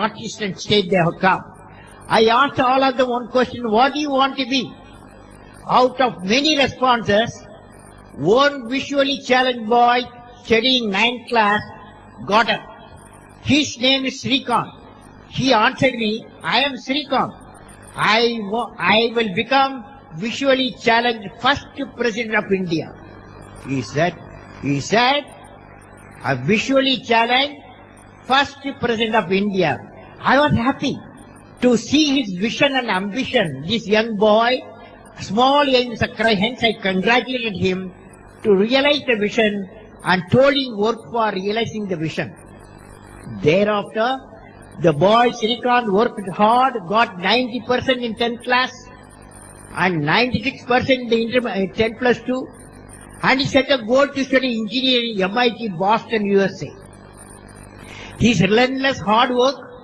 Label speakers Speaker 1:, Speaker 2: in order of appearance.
Speaker 1: Northeastern state they have come. I asked all of them one question, what do you want to be? Out of many responses, one visually challenged boy studying 9th class got up. His name is Srikant. He answered me, I am Srikant. I will become visually challenged first president of India. He said, a visually challenged first president of India. I was happy to see his vision and ambition. This young boy, small hence I congratulated him to realize the vision and told him work for realizing the vision. Thereafter, the boy Srikant worked hard, got 90% in 10th class and 96% in the 10 plus 2, and he set a goal to study engineering MIT Boston, USA. His relentless hard work